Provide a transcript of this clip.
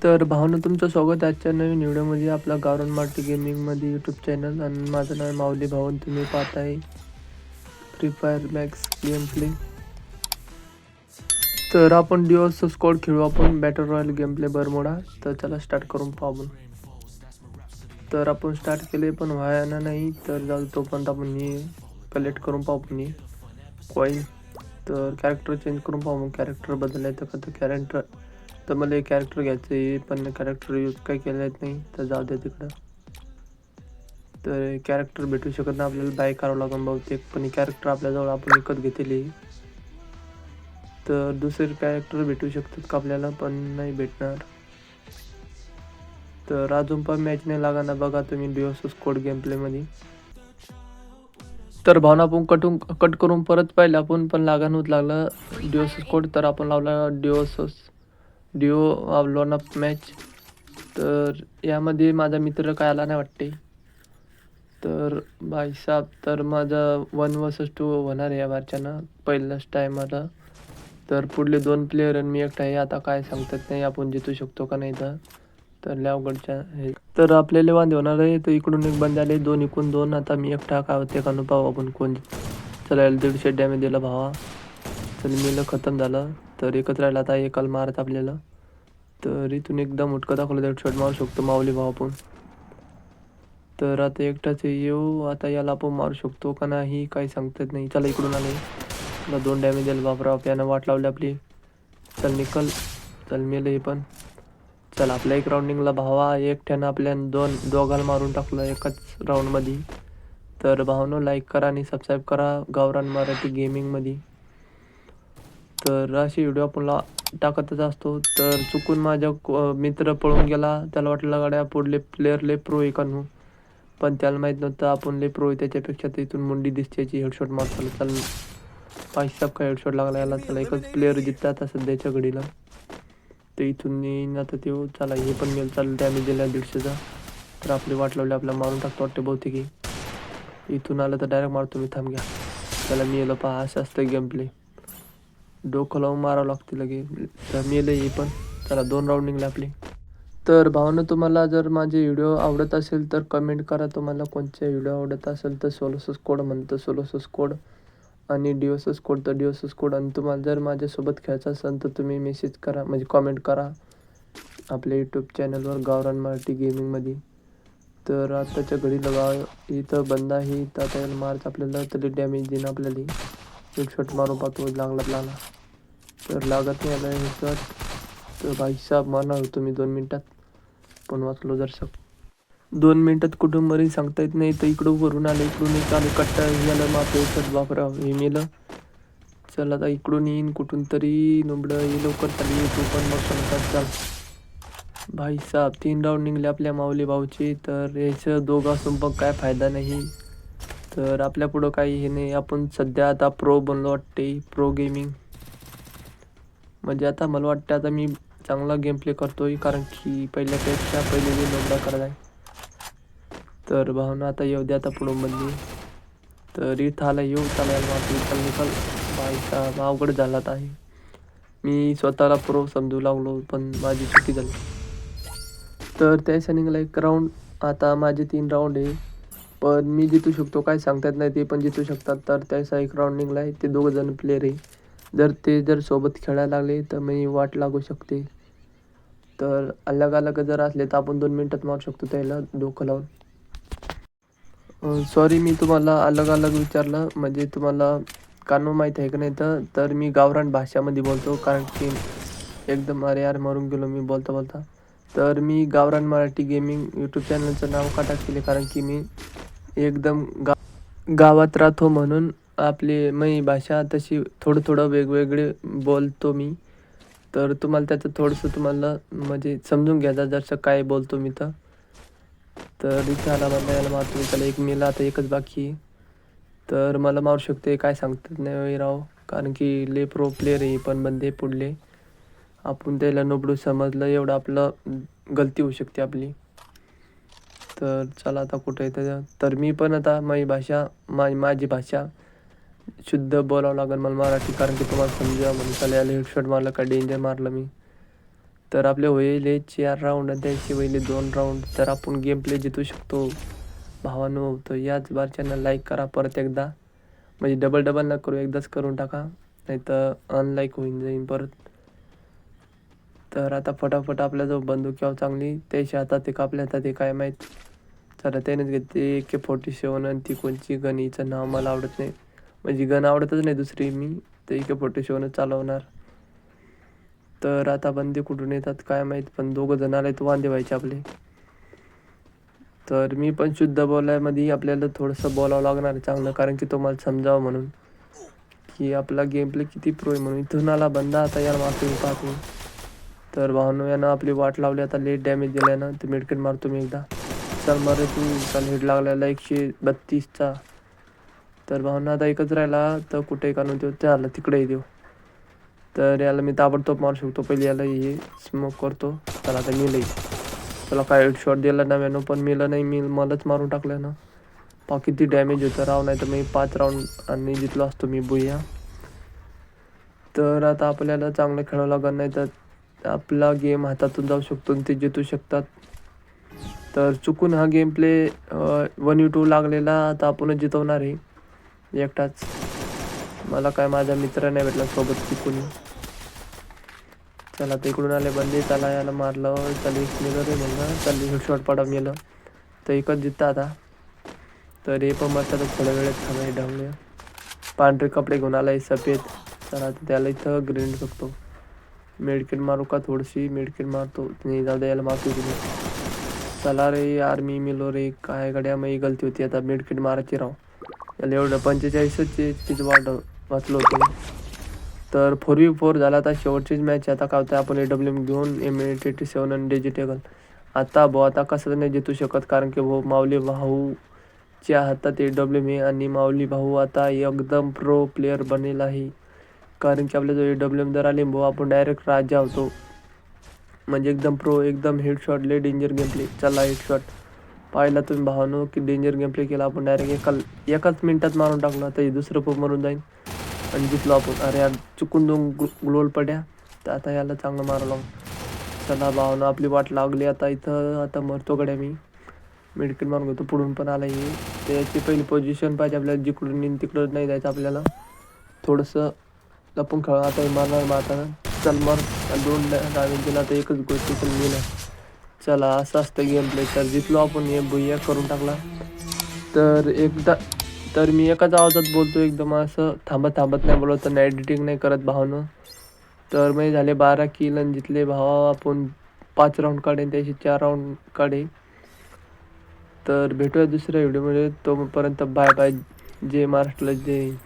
तर भावना तुमचं स्वागत आहे आजच्या नवीन व्हिडिओमध्ये आपला गावरान मार्टी गेमिंगमध्ये यूट्यूब चॅनल. आणि माझं नाव माऊली भावन. तुम्ही पाहताय free fire max game play. तर आपण डिओस स्क्वॉड खेळू, आपण battle royal game play Bermuda. तर चला स्टार्ट करून पाहू आपण. तर आपण स्टार्ट केले पण व्हायना नाही, तर जाऊ तोपर्यंत आपण हे कलेक्ट करून पाहू आपण हे कॉईन. तर कॅरेक्टर चेंज करून पाहू मग. कॅरेक्टर बदलायचं का? तर कॅरेक्टर तर मला एक कॅरेक्टर घ्यायचं आहे, पण कॅरेक्टर यूज काही केलं नाही, तर जाऊ दे तिकडं. तर कॅरेक्टर भेटू शकत नाही आपल्याला, बाय करावं लागेल बहुतेक. पण कॅरेक्टर आपल्याजवळ आपण विकत घेतलेली. तर दुसरे कॅरेक्टर भेटू शकतात का आपल्याला, पण नाही भेटणार. तर अजून पण मॅच नाही लागणार बघा तुम्ही डिओस स्क्वॉड गेम प्लेमध्ये. तर भावना आपण कट करून परत पाहिलं आपण, पण लागत लागलं डिओस स्क्वॉड. तर आपण लावला डिओ लॉन अप मॅच. तर यामध्ये माझा मित्र काय आला नाही वाटते. तर भाईसाब, तर माझं 1 vs 2 होणार आहे या बारच्यानं पहिलाच टाईम आला. तर पुढले 2 प्लेयर आणि मी एकटा आहे. आता काय सांगतात नाही आपण जितू शकतो का नाही. तर लय अवघडच्या हे. तर आपल्याला वांदे होणार आहे. तर इकडून एक बंद आले, 2 इकडून 2. आता मी एकटा काय होते का पाहू आपण कोण. चला याला 150 डॅमेज दिला भावा. चल मेलं, खतम झालं. तर एकच राहिला आता, एकाला मारत आपल्याला. तर इथून एकदम उठका दाखवलं, 1 शॉट मारू शकतो माऊली भाऊ आपण. तर आता एकटाच येऊ, आता याला आपण मारू शकतो का नाही काही सांगतात नाही. चला इकडून आले, मला 2 डॅमेज दिलं बापराव. यानं वाट लावली आपली. चल निकल, चल मेलं हे पण. चल आपल्या एक राऊंडिंगला भावा एकट्यानं आपल्या दोघाला मारून टाकलं एकाच राऊंडमध्ये. तर भावानो लाईक करा आणि सबस्क्राईब करा गावरान मराठी गेमिंगमध्ये. तर अशी व्हिडिओ आपण टाकतच असतो. तर चुकून माझ्या मित्र पळून गेला, त्याला वाटलं गाड्या पुढले प्लेयर लय प्रो आहे कानू, पण त्याला माहीत नव्हतं आपण लय प्रो आहे त्याच्यापेक्षा. तर इथून मुंडी दिसते याची, हेडशॉट मारताना. चल पैसा काय हेडशॉट लागला याला. चला एकच प्लेअर जिथं आता सध्याच्या घडीला. तर इथून येईन आता ते. चला हे पण मेल. चालू डॅमेज दिला 150चा. तर आपली वाट लावली, आपल्याला मारून टाकतो वाटते बहुतेक. इथून आलं तर डायरेक्ट मारतो मी, थांब घ्या. त्याला मेलं पहा, असं असतं गेम प्ले. डोकं लावून मारावं लागते लगे. तर मेलं हे पण. चला 2 राऊंड निघले आपले. तर भावना तुम्हाला जर माझे व्हिडिओ आवडत असेल तर कमेंट करा, तुम्हाला कोणते व्हिडिओ आवडत असेल. तर सोलोस स्क्वॉड म्हणतं सोलोस स्क्वॉड, आणि डिओस स्क्वॉड तर डिओस स्क्वॉड. आणि तुम्हाला जर माझ्यासोबत खेळायचं असेल तर तुम्ही मेसेज करा, म्हणजे कॉमेंट करा आपल्या यूट्यूब चॅनलवर गावरान मराठी गेमिंगमध्ये. तर आत्ताच्या घडीला गाव इथं बंद आहे. तर आता याला मारच आपल्याला, तरी डॅमेज देणं आपल्याला. एक शॉट मारून पाहतो, लागला. तर लागत नाही आला हे शॉट. तर भाईसाब मारणार होतो मी 2 मिनटात, पण वाचलो जरसं. 2 मिनटात कुठून मरी सांगता येत नाही. तर इकडं वरून आलं, इकडून एक आले कट्टा याला मारतो तर बापराव हे मेलं. चल आता इकडून येईन कुठून तरी नुबडं ये, लवकर चालू ये तू पण मग सांगतात. चाल भाईसाब 3 राऊंड निघले आपल्या माऊली भाऊचे. तर याचं दोघं असून पण काय फायदा नाही. तर आपल्या पुढं काही हे नाही. आपण सध्या आता प्रो बनलो वाटते, प्रो गेमिंग. म्हणजे आता मला वाटतं आता मी चांगला गेम प्ले करतोय, कारण की पहिल्यापेक्षा पहिले मी नोबडा करत आहे. तर भावना आता येऊ दे आता पुढं बंदी. तर इथं आला येऊ, चालायला मारतो, निकाल. भाईसाब अवघड झाला आहे. मी स्वतःला प्रो समजू लागलो, पण माझी चुकी झाली. तर त्या सनिंगला 1 राऊंड. आता माझे 3 राऊंड आहे, पण मी जितू शकतो काय सांगतात नाही, ते पण जितू शकतात. तर त्याचा 1 राऊंड निघला आहे. ते 2 जण प्लेयर आहे. जर सोबत खेळायला लागले तर मी वाट लागू शकते. तर अलग जर असले तर आपण 2 मिनटात मारू शकतो त्याला डोकं लावून. सॉरी मी तुम्हाला अलग विचारलं, म्हणजे तुम्हाला कानू माहीत आहे का नाही. तर मी गावरान भाषामध्ये बोलतो, कारण की एकदम अरे यार मरून गेलो मी बोलता. तर मी गावरान मराठी गेमिंग यूट्यूब चॅनलचं नाव का टाकले, कारण की मी एकदम गावात राहतो, म्हणून आपली मी भाषा तशी थोडं वेगवेगळे बोलतो मी. तर तुम्हाला त्याचं थोडंसं तुम्हाला म्हणजे समजून घ्यायचं जसं काय बोलतो मी. तर इथं आला मला, याला मारतो त्याला. एक मेला, आता एकच बाकी. तर मला मारू शकते काय सांगतात नाही राव, कारण की ले प्रो प्लेयर आहे पण बंदे पुढले. आपण त्याला नोबडू समजलं एवढं आपलं गलती होऊ शकते आपली. तर चला आता कुठं येतं. तर मी पण आता माझी भाषा शुद्ध बोलावं लागेल मला मराठी, कारण की तुम्हाला समजा म्हणून. चला याला हेडशॉट मारलं का डेंजर मारलं मी. तर आपले होईल 4 राऊंड आणि त्याचे होईल 2 राऊंड, तर आपण गेम प्ले जितू शकतो भावानो. तर याच बारच्यांना लाईक करा परत एकदा, म्हणजे डबल डबल न करू, एकदाच करून टाका, नाही तर अनलाईक होऊन जाईन परत. तर आता फटाफट आपल्या जो बंदूक यावं चांगली, त्याच्या हातात एक आपल्या हातात एक काय माहीत. चला त्यानेच घेते AK-47 आणि ती कोणची गन, हिचं नाव मला आवडत नाही, म्हणजे गन आवडतच नाही दुसरी, मी तर AK-47 चालवणार. तर आता बंदे कुठून येतात काय माहीत, पण 2 जण आले तर वांदे व्हायचे आपले. तर मी पण शुद्ध बोलायमध्ये आपल्याला थोडंसं बोलावं लागणार आहे चांगलं, कारण की तुम्हाला समजावं म्हणून की आपला गेम प्ले किती प्रो आहे म्हणून. इथून आला बंदा, आता याला मारतो मी, पाहतो. तर भावनो यानं आपली वाट लावली, आता लेट डॅमेज दिल्यानं. तर मेडकिट मारतो मी एकदा. चल मरे तू, चल हेड लागलेला 132चा. तर भावना आता एकच राहिला, तर कुठे का नव्हतो त्याला तिकडे देऊ. तर याला मी ताबडतोब मारू शकतो, पहिले याला हे स्मोक करतो. चला आता मिलही, चला काय हेड शॉट दिला नव्यानं, पण मिलं नाही, मलाच मारून टाकलं ना. पहा किती डॅमेज होतं राव, नाही तर मी 5 राऊंड आणि जितलो असतो मी, बुया. तर आता आपल्याला चांगलं खेळावं लागत, नाही तर आपला गेम हातातून जाऊ शकतो आणि ते जितू शकतात. तर चुकून हा गेम प्ले 1v2 लागलेला, आता आपणच जितवणार आहे एकटाच. मला काय माझा मित्र नाही भेटला सोबत चुकून. चला आता इकडून आले बंदे, चला याला मारलं, चल एक मिळलं रे म्हणलं, चल हेडशॉट पडा मेलं, तर एकच जितता आता. तर हे पण मरतात थोड्या वेळात, थांबाय ढवळे. पांढरे कपडे घेऊन आलाय सफेद. चला तर त्याला इथं ग्रेनेड बघतो. मेडकिट मारू का थोडीशी, मेडकिट मारतो नाही, जाऊ द्या याला मारतो तुम्ही. चला रे यार, मी मिलो रे, काय गड्या माझी गलती होती, आता मेडकिट मारायची राव. याला एवढं 45च वाट वाचलो होतो. तर 4v4 झाला, आता शेवटचीच मॅच. आता काय होतं, आपण AWM घेऊन M87 आणि डिजिटेबल. आता भाऊ आता कसं नाही जितू शकत, कारण की भाऊ माऊली भाऊच्या हातात AWM आहे आणि माऊली भाऊ आता एकदम प्रो प्लेअर बनेल आहे. कारण की आपल्या जो AWM जर आले भाऊ, आपण डायरेक्ट राजा होतो, म्हणजे एकदम प्रो, एकदम हेडशॉट ले डेंजर गेम प्ले. चला हेडशॉट पाहिला तुम्ही भावानो, की डेंजर गेम प्ले केला आपण, डायरेक्ट एकाच मिनिटात मारून टाकलं. आता हे दुसरं पण मरून जाईल आणि जितलो आपण. अरे यार चुकून 2 ग्लोल पड्या, तर आता याला चांगलं मारावं लागलं. चला भावना आपली वाट लागली आता इथं, आता मरतो गड्या मी. मेडकिट मारून घेतो, पुढून पण आला ये. तर याची पहिली पोझिशन पाहिजे आपल्याला, जिकडून येईन तिकडं नाही जायचं आपल्याला, थोडंसं लपून खेळा. आता हे मारणार मारताना, चल मर, 2 डायमेज दिला, तर एकच गोष्ट पण गेलं. चला असं असतं गेम प्ले. तर जितलो आपण, हे भुय्या करून टाकला. तर एकदा, तर मी एकाच आवाजात बोलतो, एकदम असं थांबत नाही बोलत, तर एडिटिंग नाही करत भावानं. तर मी झाले 12 किल आणि जितले भावा आपण 5 राऊंड काढे, त्याचे 4 राऊंड काढे. तर भेटूया दुसऱ्या व्हिडिओमध्ये, तोपर्यंत बाय बाय, जय महाराष्ट्र, जय हिंद.